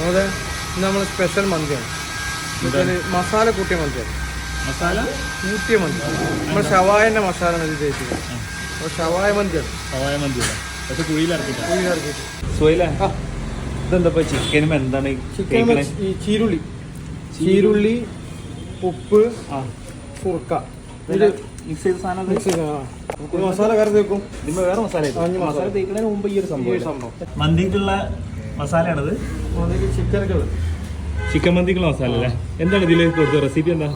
അതെ ഇത് നമ്മൾ സ്പെഷ്യൽ മന്തിയാണ്. മസാല കൂട്ടിയ മന്തിയാണ്. മസാല കൂട്ടിയ മന്തി നമ്മൾ ഷവായൻ്റെ മസാല ആണ് ഉദ്ദേശിക്കുന്നത്. അപ്പോൾ ഷവായ മന്തിയാണ്. ഷവായ മന്തിയല്ല, പക്ഷെ കുഴിയിലിറക്കിയിട്ട്. ആ ഇതെന്താ ചിക്കനും എന്താണ്? ചിക്കൻ ഈ ചീരുള്ളി ഉപ്പ് സുർക്ക മിക്സ് ചെയ്ത സാധനം മസാല വേറെ തേക്കും. ഇതിന് വേറെ മസാല തേക്കുന്നതിന് മുമ്പ് ഈ ഒരു സംഭവം മന്തിക്കുള്ള മസാലയാണത്. ചിക്കൻ മന്തിക്കുള്ള മസാല അല്ലേ? എന്താണ് ഇതിൽ കൊടുത്ത റെസിപ്പി? എന്താ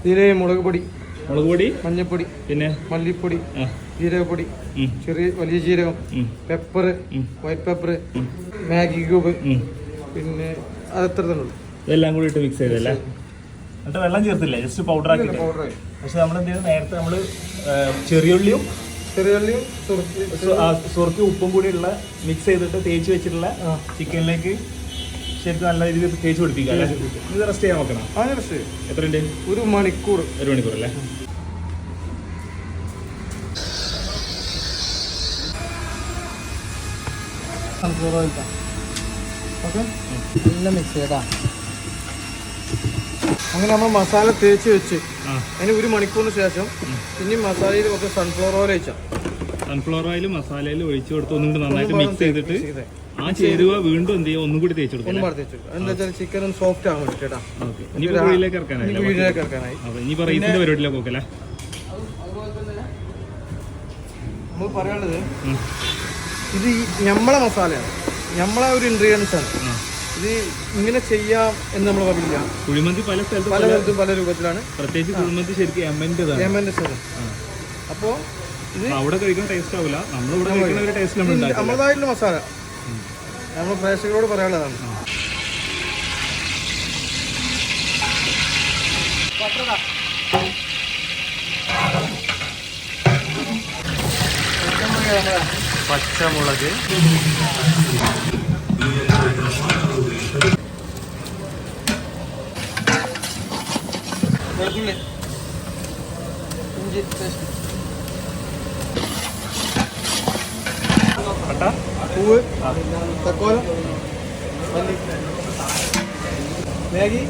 ഇതില് മുളക് പൊടി, മഞ്ഞപ്പൊടി, പിന്നെ മല്ലിപ്പൊടി, ജീരകപ്പൊടി, വലിയ ജീരകം, pepper, white pepper, Maggi cube, പിന്നെ അതെത്ര തന്നെ ഉള്ളൂ. ഇതെല്ലാം കൂടി ഇട്ട് മിക്സ് ചെയ്തല്ലേ? എന്നിട്ട് വെള്ളം ചേർത്തില്ല, ജസ്റ്റ് പൗഡർ ആക്കി. പക്ഷെ നമ്മൾ എന്ത് ചെയ്തു, നേരത്തെ നമ്മൾ ചെറിയുള്ളിയും സുർക്കി ഉപ്പും കൂടി ഉള്ള മിക്സ് ചെയ്തിട്ട് തേച്ച് വെച്ചിട്ടുള്ള ചിക്കനിലേക്ക് ശരിക്കും നല്ല രീതിയിൽ തേച്ച് പിടിപ്പിക്കാം അല്ലേ? ഇത് റെസ്റ്റ് ചെയ്യാൻ നോക്കണം. എത്ര ഉണ്ട്? ഒരു മണിക്കൂർ അല്ലേ? എല്ലാം മിക്സ് ചെയ്താ അങ്ങനെ നമ്മൾ മസാല തേച്ച് വെച്ച് അതിന് ഒരു മണിക്കൂറിന് ശേഷം പിന്നെ മസാലയിൽ ഒക്കെ സൺഫ്ലവർ ഓയിൽ ഒഴിച്ചാൽ സൺഫ്ലവർ ഓയിൽ മസാലയിൽ ഒഴിച്ചു കൊടുത്ത് ഒന്നും കൂടി നന്നായിട്ട് മിക്സ് ചെയ്തിട്ട് ആ ചേരുവ വീണ്ടും എന്ത് ചെയ്യുക, ഒന്നും കൂടി തേച്ച് കൊടുക്കും. എന്താ വെച്ചാൽ ചിക്കൻ ഒന്ന് സോഫ്റ്റ് ആകാൻ വേണ്ടിട്ടാ. കുഴിയിലേക്ക് ഇറക്കാനായി. ഇനിയിപ്പോ റൈസിന്റെ പരിപാടിയിലേക്ക് നോക്കല്ലേ? നമ്മൾ പറയാനുള്ളത് ഇത് നമ്മളെ മസാലയാണ്, നമ്മളെ ഒരു ഇൻഗ്രീഡിയൻസ് ആണ്. ഇത് ഇങ്ങനെ ചെയ്യാം എന്ന് നമ്മൾ പറഞ്ഞില്ല. കുഴിമന്തി പല സ്ഥലത്തും പല രൂപത്തിലാണ്. പ്രത്യേകിച്ച് കുഴിമന്തി ശരിക്കും എമ്മന്റെ സ്ഥലം. അപ്പോ ഇത് അവിടെ കഴിക്കുന്ന ടേസ്റ്റ് ആവില്ല, നമ്മളിവിടെ കഴിക്കുന്ന ഒരു ടേസ്റ്റ് നമ്മളതായിട്ടുള്ള മസാല നമ്മൾ പ്രേക്ഷകരോട് പറയാനുള്ളതാണ്. പച്ചമുളക്, വെളുത്തുള്ളി, ഇഞ്ചി പേസ്റ്റ്, പൂവ്, തക്കോലം, മല്ലി, മാഗി,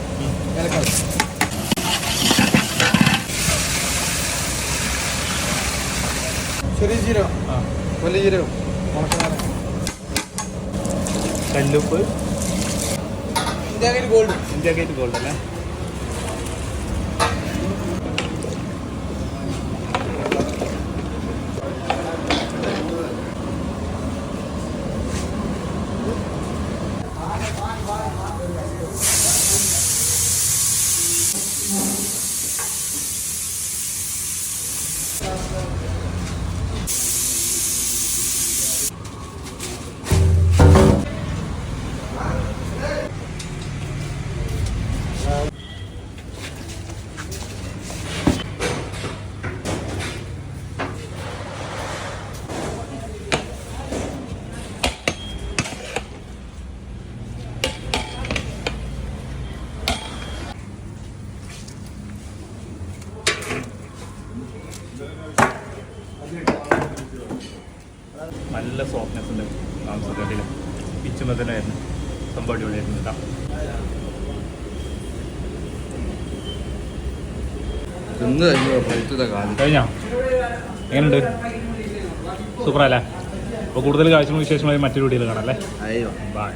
ഏലക്കായ, ചെറിയ ജീരകം, വലിയ ജീരകം, കല്ലുപ്പ്, ഇന്ത്യ ഗേറ്റ് ഗോൾഡ് അല്ലേ? നല്ല സോഫ്റ്റ്നെസ് ഉണ്ട് മാംസക്കട്ടിലും പിച്ചുമതനായിരുന്നു. സംഭവം അടിപൊളിയായിരുന്നു കേട്ടോ. കഴിഞ്ഞോ? എങ്ങനെയുണ്ട്? സൂപ്പറല്ലേ? അപ്പോൾ കൂടുതൽ കാഴ്ചകളും വിശേഷമായി മറ്റൊരു വീഡിയോയിൽ കാണാം അല്ലേ? ബൈ.